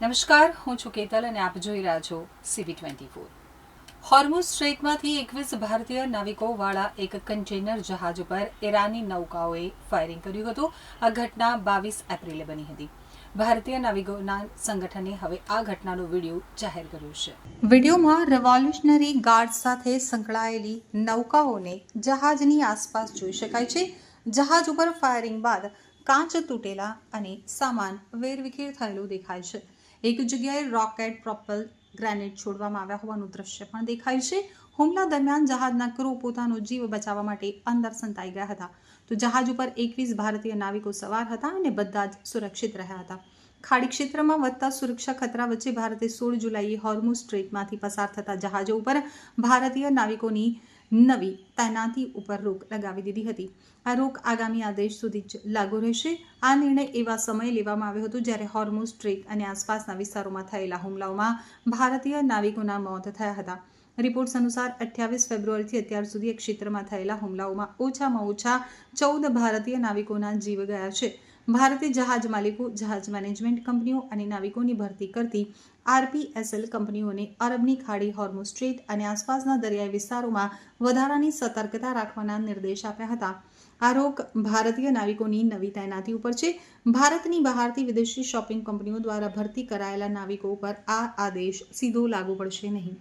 નમસ્કાર, હું છું કેતલ અને આપ જોઈ રહ્યા છો CV24। હોર્મુઝ સ્ટ્રેટમાંથી 21 ભારતીય નાવિકોવાળા એક કન્ટેનર જહાજ ઉપર ઈરાની નૌકાઓએ ફાયરિંગ કર્યું હતું। આ ઘટના 22 એપ્રિલે બની હતી। ભારતીય નાવિકોના સંગઠને હવે આ ઘટનાનો વિડીયો જાહેર કર્યો છે। વિડીયોમાં રેવોલ્યુશનરી ગાર્ડ સાથે સંકળાયેલી નૌકાઓને જહાજની આસપાસ જોઈ શકાય છે। જહાજ ઉપર ફાયરિંગ બાદ કાચ તૂટેલા અને સામાન વેરવિખેર થયેલું દેખાય છે। એક જગ્યાએ રોકેટ પ્રોપલ ગ્રેનેડ છોડવામાં આવ્યા હોવાનું દ્રશ્ય પણ દેખાય છે। હુમલા દરમિયાન જહાજના ક્રૂ પોતાનો જીવ બચાવવા માટે અંદર સંતાઈ ગયા હતા। તો જહાજ ઉપર 21 ભારતીય નાવિકો સવાર હતા અને બધા જ સુરક્ષિત રહ્યા હતા। ખાડી ક્ષેત્રમાં વધતા સુરક્ષા ખતરા વચ્ચે ભારતે 16 જુલાઈએ હોર્મુઝ સ્ટ્રેટમાંથી પસાર થતા જહાજો ઉપર ભારતીય નાવિકોની નવી તૈનાતી ઉપર રોક લગાવી દીધી હતી। આ રોક આગામી આદેશ સુધી જ લાગુ રહેશે। આ નિર્ણય એવા સમયે લેવામાં આવ્યો હતો જ્યારે હોર્મુઝ સ્ટ્રેટ અને આસપાસના વિસ્તારોમાં થયેલા હુમલાઓમાં ભારતીય નાવિકોના મોત થયા હતા। રિપોર્ટ્સ અનુસાર 28 ફેબ્રુઆરીથી અત્યાર સુધી આ ક્ષેત્રમાં થયેલા હુમલાઓમાં ઓછામાં ઓછા 14 ભારતીય નાવિકોના જીવ ગયા છે। ભારતે જહાજ માલિકો, જહાજ મેનેજમેન્ટ કંપનીઓ અને નાવિકોની ભરતી કરતી RPSL કંપનીઓને અરબની ખાડી, હોર્મુઝ સ્ટ્રેટ અને આસપાસના દરિયાઈ વિસ્તારોમાં વધારાની સતર્કતા રાખવાના નિર્દેશ આપ્યા હતા। આ રોક ભારતીય નાવિકોની નવી તૈનાતી ઉપર છે। ભારતની બહારથી વિદેશી શોપિંગ કંપનીઓ દ્વારા ભરતી કરાયેલા નાવિકો ઉપર આ આદેશ સીધો લાગુ પડશે નહીં।